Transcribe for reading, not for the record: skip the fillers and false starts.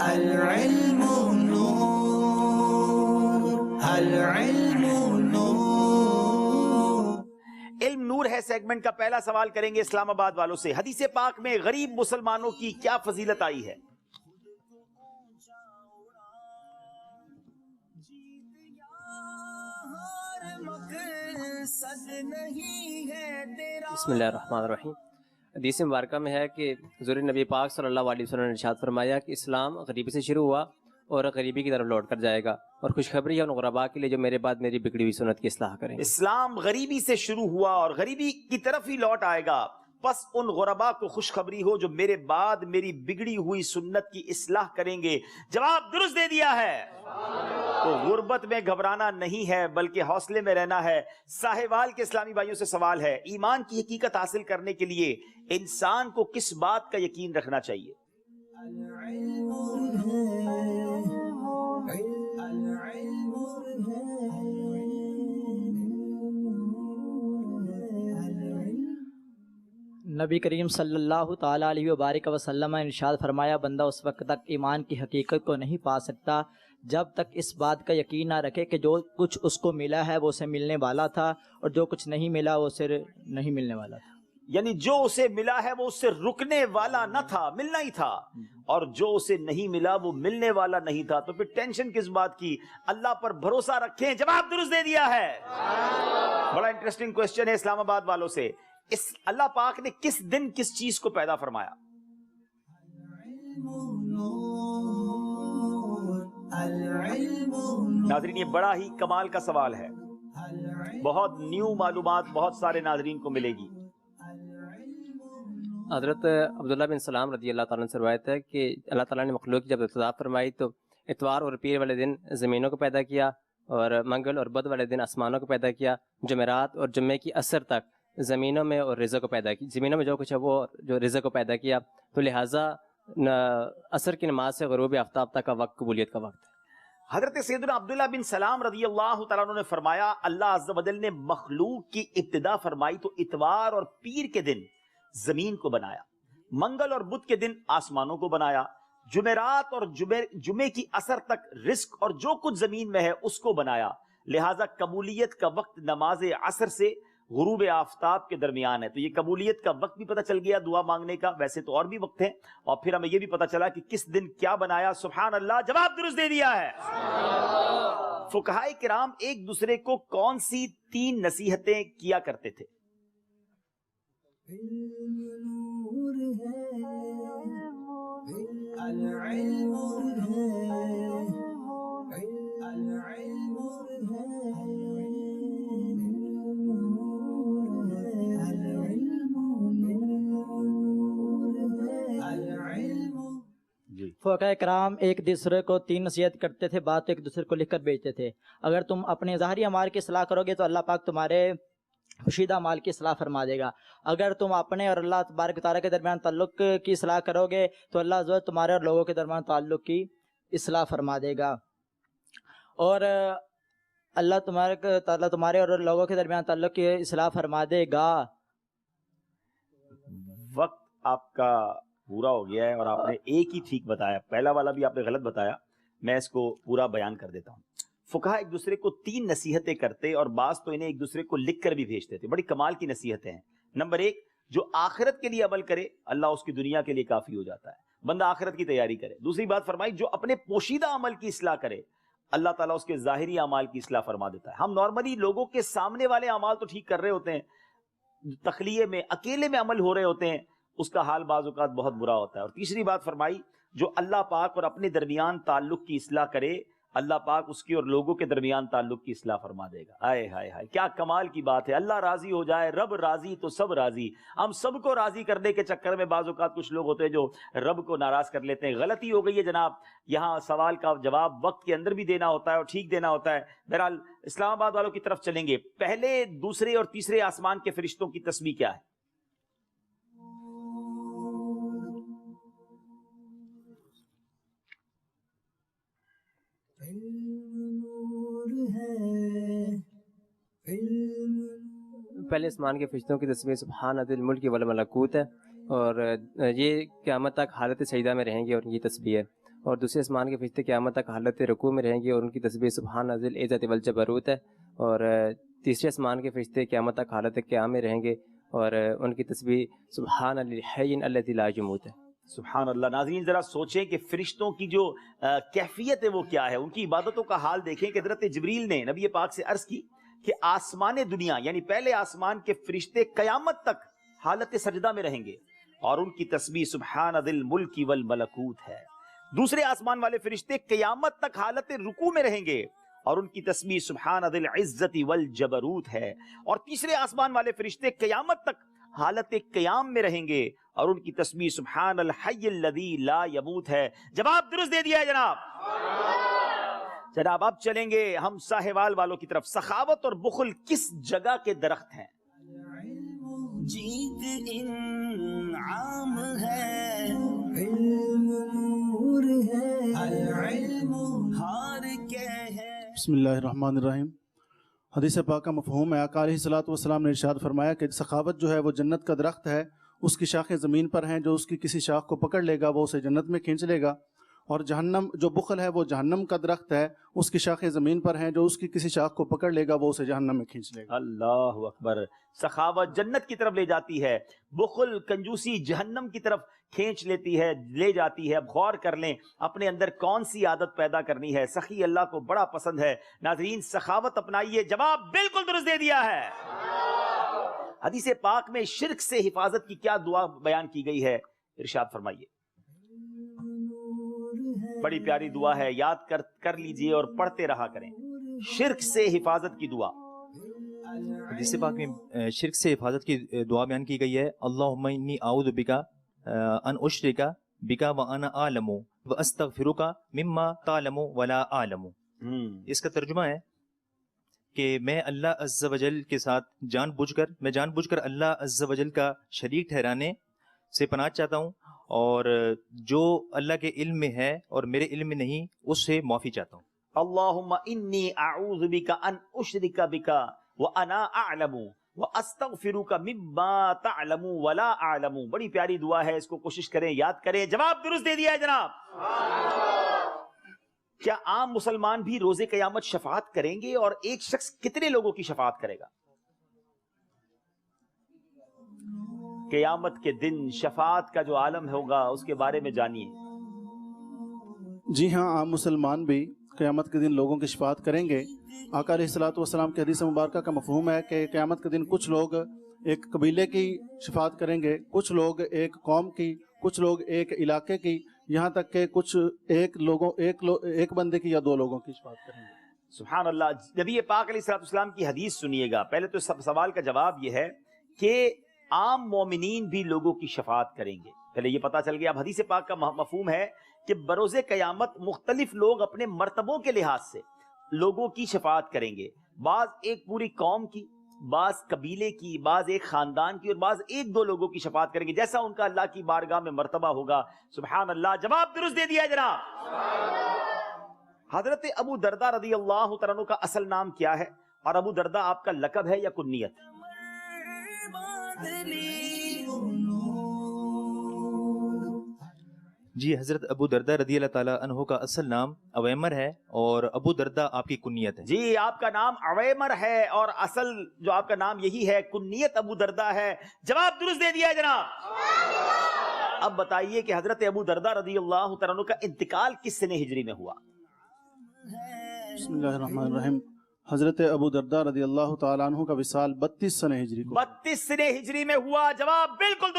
العلم نور، العلم نور۔ علم نور ہے سیگمنٹ کا پہلا سوال کریں گے اسلام آباد والوں سے۔ حدیث پاک میں غریب مسلمانوں کی کیا فضیلت آئی ہے؟ بسم اللہ الرحمن الرحیم۔ حدیث مبارکہ میں ہے کہ حضور نبی پاک صلی اللہ علیہ وسلم نے ارشاد فرمایا کہ اسلام غریبی سے شروع ہوا اور غریبی کی طرف لوٹ کر جائے گا، اور خوشخبری ہے ان غرباء کے لیے جو میرے بعد میری بگڑی ہوئی سنت کی اصلاح کریں۔ اسلام غریبی سے شروع ہوا اور غریبی کی طرف ہی لوٹ آئے گا، پس ان غرباء کو خوشخبری ہو جو میرے بعد میری بگڑی ہوئی سنت کی اصلاح کریں گے۔ جواب درست دے دیا ہے۔ تو غربت میں گھبرانا نہیں ہے بلکہ حوصلے میں رہنا ہے۔ ساہیوال کے اسلامی بھائیوں سے سوال ہے، ایمان کی حقیقت حاصل کرنے کے لیے انسان کو کس بات کا یقین رکھنا چاہیے؟ نبی کریم صلی اللہ تعالیٰ علیہ وبارک وسلم نے ارشاد فرمایا، بندہ اس وقت تک ایمان کی حقیقت کو نہیں پا سکتا جب تک اس بات کا یقین نہ رکھے کہ جو کچھ اس کو ملا ہے وہ اسے ملنے والا تھا، اور جو کچھ نہیں ملا وہ اسے نہیں ملنے والا تھا۔ یعنی جو اسے ملا ہے وہ اس سے رکنے والا نہ تھا، ملنا ہی تھا، اور جو اسے نہیں ملا وہ ملنے والا نہیں تھا۔ تو پھر ٹینشن کس بات کی؟ اللہ پر بھروسہ رکھیں۔ جواب درست دے دیا ہے۔ بڑا انٹرسٹنگ کوسچن ہے اسلام آباد والوں سے۔ اللہ پاک نے کس دن کس چیز کو پیدا فرمایا؟ ناظرین یہ بڑا ہی کمال کا سوال ہے، بہت نیو معلومات بہت سارے ناظرین کو ملے گی۔ حضرت عبداللہ بن سلام رضی اللہ تعالیٰ سے روایت ہے کہ اللہ تعالیٰ نے مخلوق کی جب ابتدا فرمائی تو اتوار اور پیر والے دن زمینوں کو پیدا کیا، اور منگل اور بدھ والے دن آسمانوں کو پیدا کیا، جمعرات اور جمعے کی عصر تک زمینوں میں اور رزق کو پیدا کی، زمینوں میں جو کچھ ہے وہ جو رزق کو پیدا کیا، تو لہٰذا عصر کی نماز سے غروب آفتاب تک کا وقت قبولیت کا وقت ہے۔ حضرت سیدنا عبداللہ بن سلام رضی اللہ تعالیٰ عنہ نے فرمایا، اللہ عز و جل نے مخلوق کی ابتدا فرمائی تو اتوار اور پیر کے دن زمین کو بنایا، منگل اور بدھ کے دن آسمانوں کو بنایا، جمعرات اور جمعے کی عصر تک رزق اور جو کچھ زمین میں ہے اس کو بنایا، لہٰذا قبولیت کا وقت نماز عصر سے غروب آفتاب کے درمیان ہے۔ تو یہ قبولیت کا وقت بھی پتہ چل گیا دعا مانگنے کا، ویسے تو اور بھی وقت ہے، اور پھر ہمیں یہ بھی پتہ چلا کہ کس دن کیا بنایا۔ سبحان اللہ، جواب درست دے دیا ہے۔ فقہائے کرام ایک دوسرے کو کون سی 3 نصیحتیں کیا کرتے تھے؟ فقہائے کرام ایک دوسرے کو 3 نصیحت کرتے تھے، بات ایک دوسرے کو لکھ کر بھیجتے تھے۔ اگر تم اپنے ظاہری اعمال کی اصلاح کرو گے تو اللہ پاک تمہارے پوشیدہ اعمال کی اصلاح فرما دے گا، اگر تم اپنے اور اللہ تبارک و تعالیٰ کے درمیان تعلق کی اصلاح کرو گے تو اللہ عز و جل تمہارے اور لوگوں کے درمیان تعلق کی اصلاح فرما دے گا، اور اللہ تبارک و تعالیٰ تمہارے اور لوگوں کے درمیان تعلق کی اصلاح فرما دے گا۔ وقت آپ کا پورا ہو گیا ہے اور آپ نے ایک ہی ٹھیک بتایا، پہلا والا بھی آپ نے غلط بتایا، میں اس کو پورا بیان کر دیتا ہوں۔ فقہا ایک دوسرے کو 3 نصیحتیں کرتے اور بعض تو انہیں ایک دوسرے کو لکھ کر بھی بھیجتے تھے، بڑی کمال کی نصیحتیں ہیں۔ نمبر 1، جو آخرت کے لیے عمل کرے اللہ اس کی دنیا کے لیے کافی ہو جاتا ہے، بندہ آخرت کی تیاری کرے۔ دوسری بات فرمائی، جو اپنے پوشیدہ عمل کی اصلاح کرے اللہ تعالیٰ اس کے ظاہری اعمال کی اصلاح فرما دیتا ہے۔ ہم نارملی لوگوں کے سامنے والے اعمال تو ٹھیک کر رہے ہوتے ہیں، تخلیے میں اکیلے میں عمل ہو رہے ہوتے ہیں، اس کا حال بعض اوقات بہت برا ہوتا ہے۔ اور تیسری بات فرمائی، جو اللہ پاک اور اپنے درمیان تعلق کی اصلاح کرے اللہ پاک اس کی اور لوگوں کے درمیان تعلق کی اصلاح فرما دے گا۔ آئے ہائے ہائے، کیا کمال کی بات ہے۔ اللہ راضی ہو جائے، رب راضی تو سب راضی۔ ہم سب کو راضی کرنے کے چکر میں بعض اوقات کچھ لوگ ہوتے ہیں جو رب کو ناراض کر لیتے ہیں۔ غلطی ہو گئی ہے جناب، یہاں سوال کا جواب وقت کے اندر بھی دینا ہوتا ہے اور ٹھیک دینا ہوتا ہے۔ بہرحال اسلام آباد والوں کی طرف چلیں گے۔ پہلے، دوسرے اور تیسرے آسمان کے فرشتوں کی تسمیہ کیا ہے؟ پہلے آسمان کے فرشتوں کی تسبیح سبحان ذی الملک والملکوت ہے، اور یہ قیامت تک حالت سجدہ میں رہیں گے، اور یہ تسبیح ہے۔ اور دوسرے آسمان کے فرشتے قیامت تک حالت رکوع میں رہیں گے اور ان کی تسبیح سبحان ذی العزت والجبروت ہے، اور تیسرے آسمان کے فرشتے قیامت تک حالت قیام میں رہیں گے اور ان کی تسبیح سبحان الحی الذی لا یموت ہے۔ سبحان اللہ۔ ناظرین ذرا سوچیں کہ فرشتوں کی جو کیفیت ہے وہ کیا ہے، ان کی عبادتوں کا حال دیکھیں کہ حضرت جبریل نے نبی پاک سے عرض کی کہ آسمان دنیا یعنی پہلے آسمان کے فرشتے قیامت تک حالت سجدہ میں رہیں گے اور ان کی تسبیح سبحان ذی الملک والملکوت ہے۔ دوسرے آسمان والے فرشتے قیامت تک حالت رکوع میں رہیں گے اور ان کی تسبیح سبحان ذی العزت والجبروت ہے، اور تیسرے آسمان والے فرشتے قیامت تک حالت قیام میں رہیں گے اور ان کی تسبیح سبحان الحی الذی لا یموت ہے۔ جواب درست دے دیا ہے جناب۔ جناب اب چلیں گے ہم ساہیوال والوں کی طرف۔ سخاوت اور بخل کس جگہ کے درخت ہیں؟ جیت انعام ہے، علم نور ہے، العلم ہار کے ہے۔ بسم اللہ الرحمن الرحیم۔ حدیث پاک کا مفہوم ہے، آقا علیہ الصلوۃ والسلام نے ارشاد فرمایا کہ سخاوت جو ہے وہ جنت کا درخت ہے، اس کی شاخیں زمین پر ہیں، جو اس کی کسی شاخ کو پکڑ لے گا وہ اسے جنت میں کھینچ لے گا، اور جہنم جو بخل ہے وہ جہنم کا درخت ہے، اس کی شاخیں زمین پر ہیں، جو اس کی کسی شاخ کو پکڑ لے گا وہ اسے جہنم میں کھینچ لے گا۔ اللہ اکبر۔ سخاوت جنت کی طرف لے جاتی ہے، بخل کنجوسی جہنم کی طرف کھینچ لیتی ہے، لے جاتی ہے۔ اب غور کر لیں اپنے اندر کون سی عادت پیدا کرنی ہے۔ سخی اللہ کو بڑا پسند ہے۔ ناظرین سخاوت اپنائیے۔ جواب بالکل درست دے دیا ہے۔ حدیث پاک میں شرک سے حفاظت کی کیا دعا بیان کی گئی ہے، ارشاد فرمائیے۔ بڑی پیاری دعا ہے، یاد کر لیجئے اور پڑھتے رہا کریں۔ شرک سے حفاظت کی دعا۔ حدیث پاک میں شرک سے حفاظت کی دعا بیان کی گئی ہے، اللہم انی اعوذ بک ان اشرک بک وانا اعلم واستغفرک مما تعلم ولا اعلم۔ اس کا ترجمہ ہے کہ میں اللہ عز و جل کے ساتھ جان بوجھ کر اللہ عز و جل کا شریک ٹھہرانے سے پناہ چاہتا ہوں، اور جو اللہ کے علم میں ہے اور میرے علم میں نہیں اس سے معافی چاہتا ہوں۔ اللہم انی اعوذ بک ان اشرک بک وانا اعلم واستغفرک مما تعلم ولا اعلم۔ بڑی پیاری دعا ہے، اس کو کوشش کریں، یاد کریں۔ جواب درست دے دیا ہے جناب۔ کیا عام مسلمان بھی روز قیامت شفاعت کریں گے، اور ایک شخص کتنے لوگوں کی شفاعت کرے گا؟ قیامت کے دن شفاعت کا جو عالم ہوگا اس کے بارے میں جانیے۔ جی ہاں، عام مسلمان بھی قیامت کے دن لوگوں کی شفاعت کریں گے۔ آقا علیہ الصلوۃ والسلام کی حدیث مبارکہ کا مفہوم ہے کہ قیامت کے دن کچھ لوگ ایک قبیلے کی شفاعت کریں گے، کچھ لوگ ایک قوم کی، کچھ لوگ ایک علاقے کی، یہاں تک کہ کچھ ایک بندے کی یا دو لوگوں کی شفاعت کریں گے۔ سبحان اللہ۔ نبی پاک علیہ الصلوۃ والسلام کی حدیث سنیے گا۔ پہلے تو سوال کا جواب یہ ہے کہ عام مومنین بھی لوگوں کی شفاعت کریں گے، پہلے یہ پتا چل گیا۔ اب حدیث پاک کا مفہوم ہے کہ بروز قیامت مختلف لوگ اپنے مرتبوں کے لحاظ سے لوگوں کی شفاعت کریں گے، بعض ایک پوری قوم کی، بعض قبیلے کی، بعض ایک خاندان کی، اور بعض ایک دو لوگوں کی شفاعت کریں گے، جیسا ان کا اللہ کی بارگاہ میں مرتبہ ہوگا۔ سبحان اللہ۔ جواب درست دے دیا ہے جناب۔ حضرت ابو دردہ رضی اللہ تعالیٰ عنہ کا اصل نام کیا ہے، اور ابو دردہ آپ کا لقب ہے یا کنیت؟ جی، حضرت ابو دردہ رضی اللہ تعالیٰ عنہ کا اصل نام عویمر ہے، اور ابو دردہ آپ کی کنیت ہے۔ جی، آپ کا نام عویمر ہے اور اصل جو آپ کا نام یہی ہے، کنیت ابو دردہ ہے۔ جواب درست دے دیا ہے جناب۔ اب بتائیے کہ حضرت ابو دردہ رضی اللہ تعالیٰ عنہ کا انتقال کس سنہ ہجری میں ہوا؟ بسم اللہ الرحمن الرحیم۔ حضرت ابو دردہ رضی اللہ تعالیٰ عنہ کا وصال 32 سنہ ہجری کو 32 سنہ ہجری میں ہوا۔ جواب بالکل